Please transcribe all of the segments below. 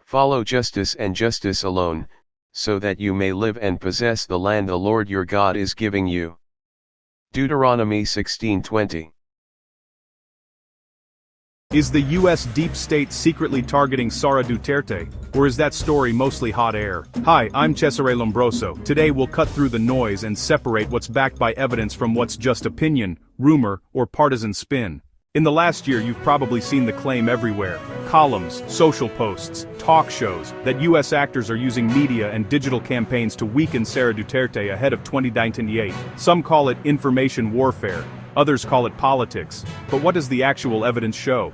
Follow justice and justice alone, so that you may live and possess the land the Lord your God is giving you. Deuteronomy 16:20. Is the U.S. deep state secretly targeting Sara Duterte, or is that story mostly hot air? Hi, I'm Cesare Lombroso. Today we'll cut through the noise and separate what's backed by evidence from what's just opinion, rumor, or partisan spin. In the last year you've probably seen the claim everywhere. Columns, social posts, talk shows, that U.S. actors are using media and digital campaigns to weaken Sara Duterte ahead of 2028. Some call it information warfare. Others call it politics, but what does the actual evidence show?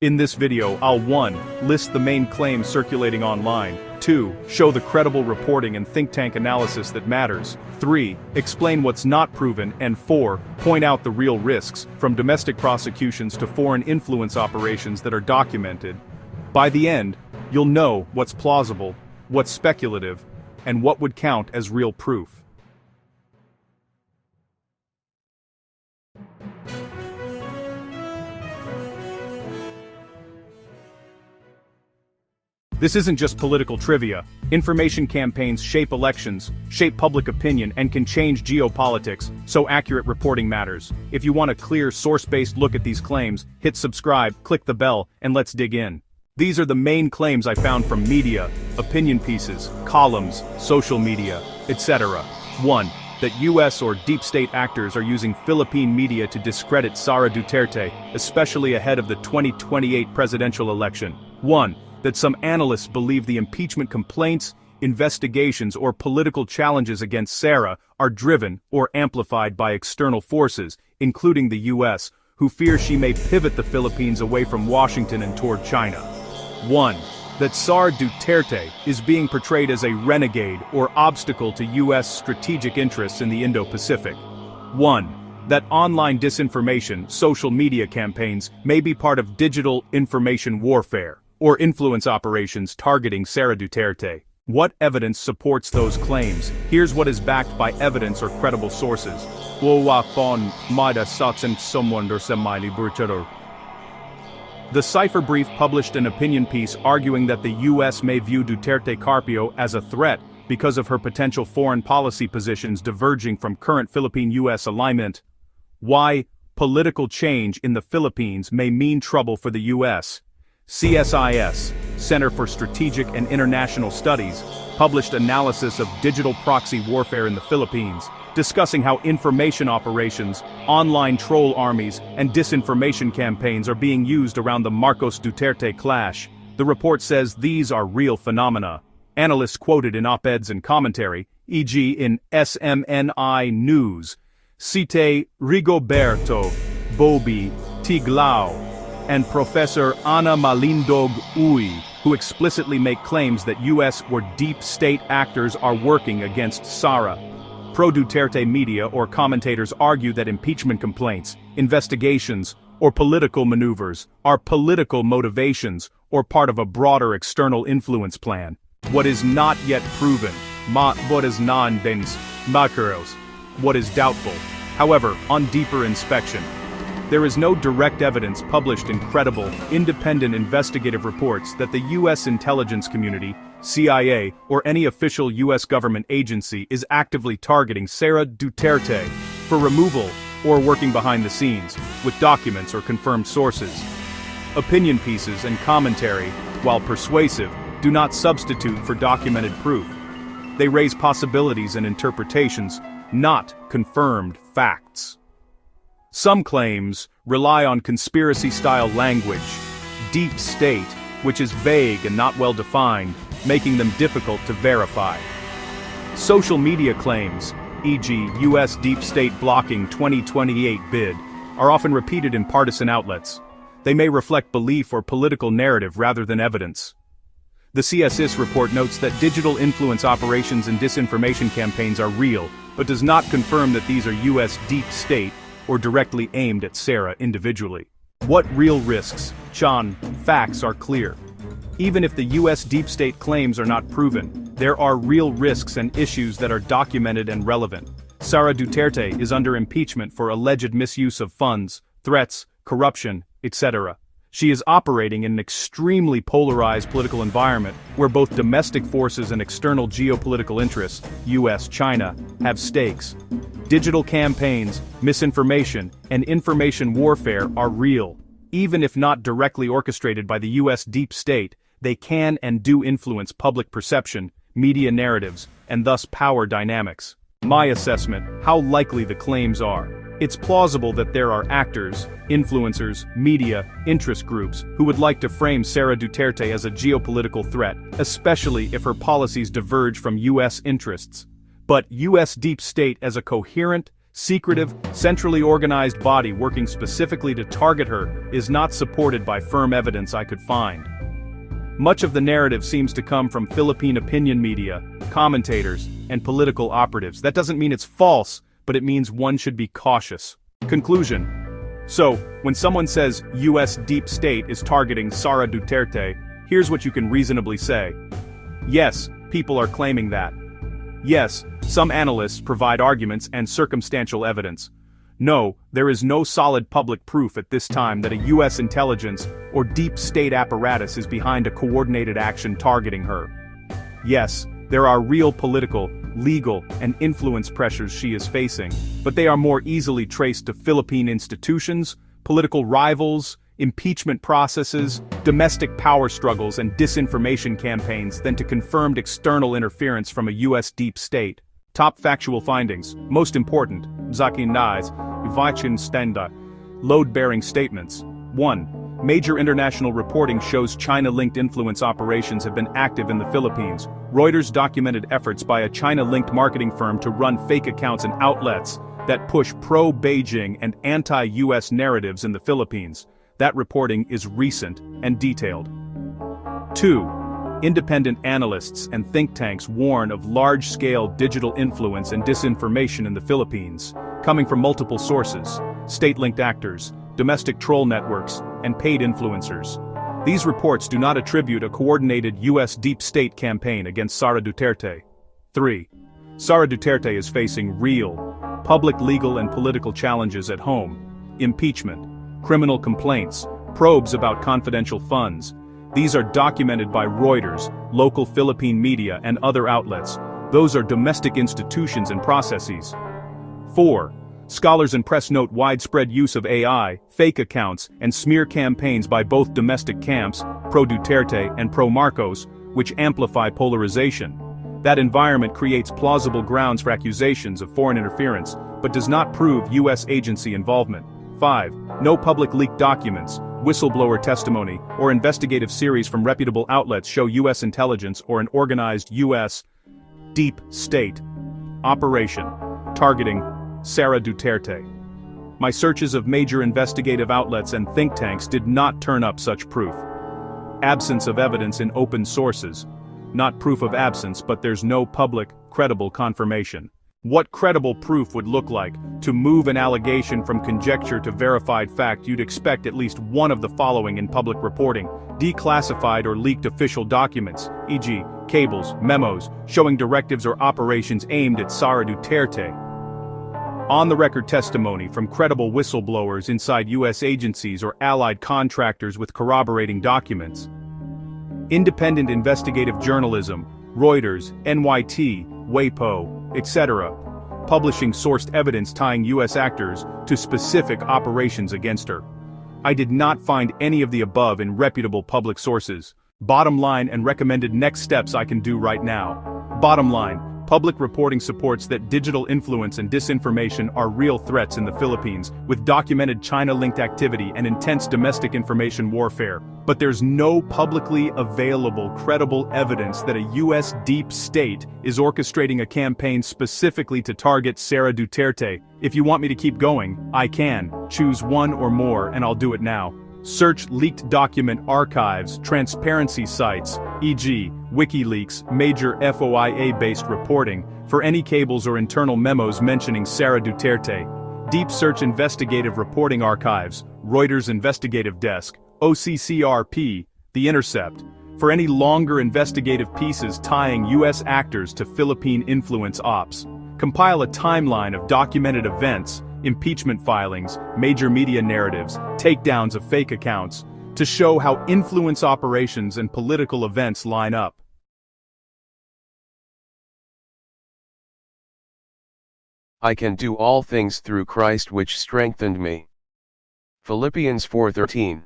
In this video, I'll 1. List the main claims circulating online, 2. Show the credible reporting and think tank analysis that matters, 3. Explain what's not proven, and 4. Point out the real risks, from domestic prosecutions to foreign influence operations that are documented. By the end, you'll know what's plausible, what's speculative, and what would count as real proof. This isn't just political trivia. Information campaigns shape elections, shape public opinion, and can change geopolitics, so accurate reporting matters. If you want a clear, source-based look at these claims, hit subscribe, click the bell, and let's dig in. These are the main claims I found from media, opinion pieces, columns, social media, etc. 1. That U.S. or deep state actors are using Philippine media to discredit Sara Duterte, especially ahead of the 2028 presidential election. 1. That some analysts believe the impeachment complaints, investigations, or political challenges against Sara are driven or amplified by external forces, including the U.S., who fear she may pivot the Philippines away from Washington and toward China. 1. That Sara Duterte is being portrayed as a renegade or obstacle to U.S. strategic interests in the Indo-Pacific. 1. That online disinformation, social media campaigns may be part of digital information warfare, or influence operations targeting Sara Duterte. What evidence supports those claims? Here's what is backed by evidence or credible sources. The Cipher Brief published an opinion piece arguing that the U.S. may view Duterte Carpio as a threat because of her potential foreign policy positions diverging from current Philippine-U.S. alignment. Why political change in the Philippines may mean trouble for the U.S. CSIS, Center for Strategic and International Studies, published analysis of digital proxy warfare in the Philippines, discussing how information operations, online troll armies, and disinformation campaigns are being used around the Marcos-Duterte clash. The report says these are real phenomena. Analysts quoted in op-eds and commentary, e.g. in SMNI News, cite Rigoberto Bobi Tiglao and Professor Ana Malindog Uy, who explicitly make claims that U.S. or deep state actors are working against Sara. Pro-Duterte media or commentators argue that impeachment complaints, investigations, or political maneuvers are political motivations or part of a broader external influence plan. What is not yet proven, what is doubtful. However, on deeper inspection, there is no direct evidence published in credible, independent investigative reports that the U.S. intelligence community, CIA, or any official U.S. government agency is actively targeting Sara Duterte for removal or working behind the scenes, with documents or confirmed sources. Opinion pieces and commentary, while persuasive, do not substitute for documented proof. They raise possibilities and interpretations, not confirmed facts. Some claims rely on conspiracy-style language, deep state, which is vague and not well defined, making them difficult to verify. Social media claims, e.g. U.S. deep state blocking 2028 bid, are often repeated in partisan outlets. They may reflect belief or political narrative rather than evidence. The CSIS report notes that digital influence operations and disinformation campaigns are real, but does not confirm that these are U.S. deep state or directly aimed at Sara individually. What real risks? Facts are clear. Even if the U.S. deep state claims are not proven, There are real risks and issues that are documented and relevant. Sara Duterte is under impeachment for alleged misuse of funds, threats, corruption, etc. She is operating in an extremely polarized political environment where both domestic forces and external geopolitical interests, US, China, have stakes. Digital campaigns, misinformation, and information warfare are real. Even if not directly orchestrated by the US deep state, they can and do influence public perception, media narratives, and thus power dynamics. My assessment, how likely the claims are. It's plausible that there are actors, influencers, media, interest groups who would like to frame Sara Duterte as a geopolitical threat, especially if her policies diverge from US interests. But US deep state as a coherent, secretive, centrally organized body working specifically to target her is not supported by firm evidence I could find. Much of the narrative seems to come from Philippine opinion media, commentators, and political operatives. That doesn't mean it's false, but it means one should be cautious. Conclusion. So, when someone says US deep state is targeting Sara Duterte, here's what you can reasonably say. Yes, people are claiming that. Yes, some analysts provide arguments and circumstantial evidence. No, there is no solid public proof at this time that a US intelligence or deep state apparatus is behind a coordinated action targeting her. Yes, there are real political, legal, and influence pressures she is facing, but they are more easily traced to Philippine institutions, political rivals, impeachment processes, domestic power struggles, and disinformation campaigns than to confirmed external interference from a US deep state. Top factual findings, most important, load-bearing statements. 1. Major international reporting shows China-linked influence operations have been active in the Philippines. Reuters documented efforts by a China-linked marketing firm to run fake accounts and outlets that push pro-Beijing and anti-US narratives in the Philippines. That reporting is recent and detailed. 2. Independent analysts and think tanks warn of large-scale digital influence and disinformation in the Philippines, coming from multiple sources, state-linked actors, domestic troll networks, and paid influencers. These reports do not attribute a coordinated US deep state campaign against Sara Duterte. 3. Sara Duterte is facing real, public legal and political challenges at home: impeachment, criminal complaints, probes about confidential funds. These are documented by Reuters, local Philippine media, and other outlets. Those are domestic institutions and processes. 4. Scholars and press note widespread use of AI, fake accounts, and smear campaigns by both domestic camps, pro-Duterte and pro-Marcos, which amplify polarization. That environment creates plausible grounds for accusations of foreign interference, but does not prove US agency involvement. 5. No public leaked documents, whistleblower testimony, or investigative series from reputable outlets show US intelligence or an organized US deep state operation targeting Sara Duterte. My searches of major investigative outlets and think tanks did not turn up such proof. Absence of evidence in open sources. Not proof of absence, but there's no public, credible confirmation. What credible proof would look like? To move an allegation from conjecture to verified fact, you'd expect at least one of the following in public reporting: declassified or leaked official documents, e.g., cables, memos, showing directives or operations aimed at Sara Duterte. On-the-record testimony from credible whistleblowers inside US agencies or allied contractors with corroborating documents. Independent investigative journalism, Reuters, NYT, WAPO, etc., publishing sourced evidence tying US actors to specific operations against her. I did not find any of the above in reputable public sources. Bottom line and recommended next steps I can do right now. Bottom line, public reporting supports that digital influence and disinformation are real threats in the Philippines, with documented China-linked activity and intense domestic information warfare. But there's no publicly available credible evidence that a US deep state is orchestrating a campaign specifically to target Sara Duterte. If you want me to keep going, I can. Choose one or more and I'll do it now. Search leaked document archives, transparency sites, e.g., WikiLeaks, major FOIA-based reporting, for any cables or internal memos mentioning Sara Duterte. Deep search investigative reporting archives, Reuters Investigative Desk, OCCRP, The Intercept, for any longer investigative pieces tying U.S. actors to Philippine influence ops. Compile a timeline of documented events, impeachment filings, major media narratives, takedowns of fake accounts, to show how influence operations and political events line up. I can do all things through Christ which strengthened me. Philippians 4:13.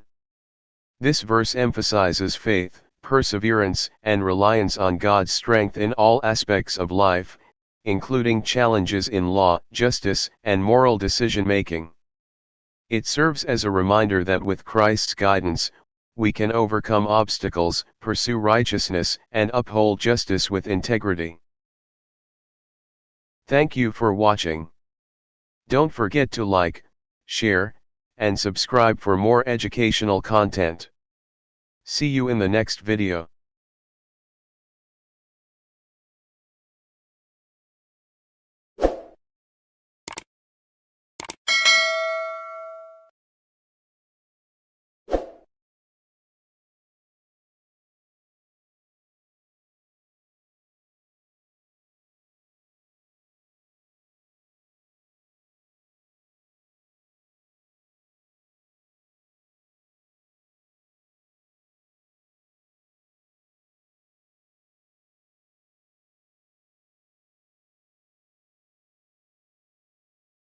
This verse emphasizes faith, perseverance, and reliance on God's strength in all aspects of life, including challenges in law, justice, and moral decision-making. It serves as a reminder that with Christ's guidance, we can overcome obstacles, pursue righteousness, and uphold justice with integrity. Thank you for watching. Don't forget to like, share, and subscribe for more educational content. See you in the next video.